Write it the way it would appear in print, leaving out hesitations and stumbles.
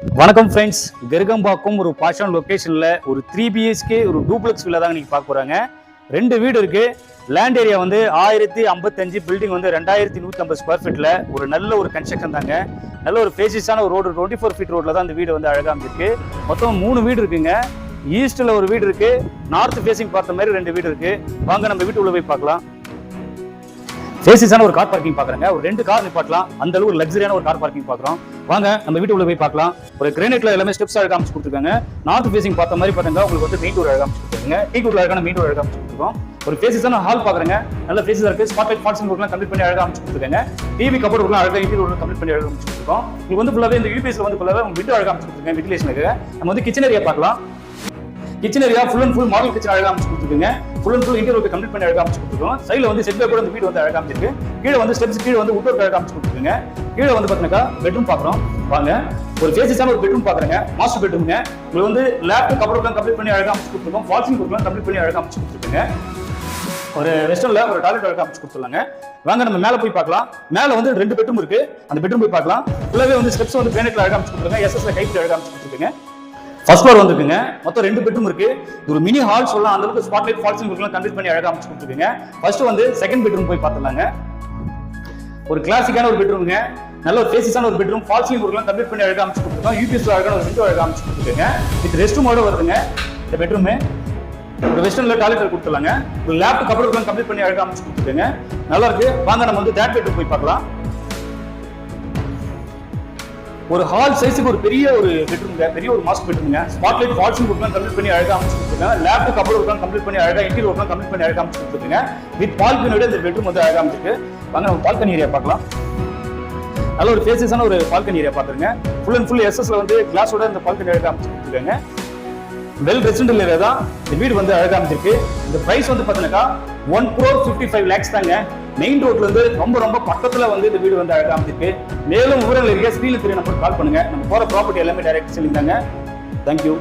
வணக்கம் ஃப்ரெண்ட்ஸ், கருகம்பாக்கம் ஒரு பாஷன் லொகேஷன்ல ஒரு 3 BHK ஒரு டூப்ளெக்ஸ் வில்லா தாங்க நீங்க பார்க்க போறாங்க. 2 வீடு இருக்கு. லேண்ட் ஏரியா வந்து 1055, பில்டிங் வந்து 2150 ஸ்கொயர் ஃபீட்ல ஒரு நல்ல ஒரு கன்ஸ்ட்ரக்ஷன் தாங்க. நல்ல ஒரு ஃபேசிஸான ஒரு ரோடு, 24 ஃபீட் ரோட்ல தான் இந்த வீடு வந்து அழகா அமைஞ்சிருக்கு. மொத்தம் 3 வீடு இருக்குங்க. ஈஸ்ட்ல ஒரு வீடு இருக்கு, நார்த் ஃபேசிங் பார்த்த மாதிரி 2 வீடு இருக்கு. வாங்க நம்ம வீட்டு உள்ள போய் பார்க்கலாம். ஃபேசிஸான ஒரு கார் பார்க்கிங் பார்க்குறாங்க. ஒரு 2 கார் நிப்பாட்டலாம், அந்த அளவு ஒரு லக்ஸரியான ஒரு கார் பார்க்கிங் பார்க்குறோம். வாங்க நம்ம வீட்டு உள்ள போய் பார்க்கலாம். ஒரு கிரானைட்ல எல்லாமே ஸ்டெப்ஸ் அழகா அமைச்சு கொடுத்துருக்காங்க. நார்த் ஃபேசிங் பார்த்த மாதிரி பார்த்தீங்கன்னா உங்களுக்கு வந்து மெயின் டோர் அழகா அமைச்சு கொடுத்துருக்காங்க. டீ குட்ல அழகான மெயின் டோர் அழகா அமைச்சு கொடுத்துருக்கோம். ஒரு ஃபேசிஸான ஹால் பார்க்குறாங்க. நல்ல ஃபேசிஸா இருக்கு. ஸ்பாட்லைட் ஃபால்சிங் ஒர்க்லாம் கம்ப்ளீட் பண்ணி அழகா அமைச்சு கொடுத்துருக்காங்க. டிவி கபோர்ட் ஒர்க்லாம் அழகா இன்டீரியர் ஒர்க் கம்ப்ளீட் பண்ணி அழகா அமைச்சு கொடுத்துருக்கோம். உங்களுக்கு வந்து ஃபுல்லாவே இந்த யூபிஎஸ்ல வந்து ஃபுல்லாவே உங்க வீட்டு அழகா அமைச்சு கொடுத்துருக்காங்க. வென்டிலேஷனுக்கு நம்ம வந்து கிச்சன் ஏரியா பார்க்கலாம். Kitchen area full and full model kitchen அழகா அமைச்சு கொடுத்துருக்கீங்க. Full and full interior work complete பண்ணி அழகா அமைச்சு கொடுத்துருக்கோம். சைடுல வந்து செட் பேக் கூட இந்த வீடு வந்து அழகா அமைச்சிருக்கு. கீழே வந்து ஸ்டெப்ஸ் கீழே வந்து வுட் ஒர்க் அழகா அமைச்சு கொடுத்துருக்கீங்க. கீழே வந்து பாத்தீங்கன்னா பெட்ரூம் பார்க்குறோம். வாங்க ஒரு ஃபேசிஸான ஒரு பெட்ரூம் பார்க்குறேங்க. மாஸ்டர் பெட்ரூம்ங்க. உங்களுக்கு வந்து லேப் கபோர்ட்லாம் கம்ப்ளீட் பண்ணி அழகா அமைச்சு கொடுத்துருக்கோம். ஃபால்சிங் ஒர்க்லாம் கம்ப்ளீட் பண்ணி அழகா அமைச்சு கொடுத்துருக்கீங்க. ஒரு வெஸ்டர்ன்ல ஒரு டாய்லெட் அழகா அமைச்சு கொடுத்துருவாங்க. வாங்க நம்ம மேல போய் பார்க்கலாம். மேல வந்து 2 பெட்ரூம் இருக்கு. அந்த பெட்ரூம் போய் பார்க்கலாம். ஃபுல்லாவே வந்து ஸ்டெப்ஸ் வந்து கிரானைட்ல அழகா அமைச்சு கொடுத்துருக்காங்க. எஸ்எஸ்ல கைப்பிடி அழகா அமைச்சு கொடுத்துருக்கீங்க. ஃபர்ஸ்ட் ஃப்ளோர் வந்துருக்குங்க. மொத்தம் 2 பெட்ரூம் இருக்கு. இது ஒரு மினி ஹால் சொல்லலாம். அந்த அளவுக்கு ஸ்பாட்லைட் ஃபால்சிங் ஒர்க்லாம் கம்ப்ளீட் பண்ணி அழகா அமைச்சு கொடுத்துருக்கீங்க. ஃபர்ஸ்ட் வந்து செகண்ட் பெட்ரூம் போய் பார்த்துலாங்க. ஒரு கிளாசிக்கான ஒரு பெட்ரூம்ங்க. நல்ல ஒரு ஃபேசிஸான ஒரு பெட்ரூம். ஃபால்சிங் ஒர்க்லாம் கம்ப்ளீட் பண்ணி அழகா அமைச்சு கொடுத்துருக்கோம். யூபிஎஸ் அழகான ஒரு விண்டோ அழகா அமைச்சு கொடுத்துருக்கீங்க. வித் ரெஸ்ட் ரூமோட வருதுங்க இந்த பெட்ரூம். ஒரு வெஸ்டர்ன்ல டாய்லெட் கொடுத்துலாங்க. ஒரு லேப் கபோர்ட்லாம் கம்ப்ளீட் பண்ணி அழகா அமைச்சு கொடுத்துருக்கீங்க. நல்லா இருக்கு. வாங்க நம்ம வந்து தேர்ட் பெட்ரூம் போய் பார்க்கலாம். ஒரு ஹால் சைஸுக்கு ஒரு பெரிய ஒரு பெட்ரூம்ங்க, பெரிய ஒரு மாஸ்டர் பெட்ரூம்ங்க. ஸ்பாட்லைட் ஃபால்சிங் ஒர்க்லாம் கம்ப்ளீட் பண்ணி அழகா அமைச்சு கொடுத்துருக்காங்க. லேப் கபோர்ட் ஒர்க்லாம் கம்ப்ளீட் பண்ணி அழகா இன்டீரியர் ஒர்க்லாம் கம்ப்ளீட் பண்ணி அழகா அமைச்சு கொடுத்துருக்காங்க. வித் பால்கனியோட இந்த பெட்ரூம் வந்து அழகா அமைச்சிருக்கு. வாங்க நம்ம பால்கனி ஏரியா பார்க்கலாம். நல்ல ஒரு ஃபேசிஸான ஒரு பால்கனி ஏரியா பார்த்துருங்க. ஃபுல் அண்ட் ஃபுல் எஸ்எஸ்ல வந்து கிளாஸோட இந்த பால்கனி அழகா அமைச்சு கொடுத்துருக்காங்க. வெல் ரெசிடென்டல் ஏரியா தான் இந்த வீடு வந்து அழகா அமைச்சிருக்கு. இந்த பிரைஸ் வந்து பாத்தீங்கன்னா 1,55 lakhs தாங்க. மெயின் ரோட்ல இருந்து ரொம்ப பக்கத்துல வந்து இந்த வீடு வந்து அழகா அமைச்சிருக்கு. மேலும் விவரங்கள் இருக்க ஸ்கிரீன்ல தெரிய நம்பருக்கு கால் பண்ணுங்க. நம்ம போற ப்ராப்பர்ட்டி எல்லாமே டைரக்ட் செல்லிங் தாங்க. தேங்க்யூ.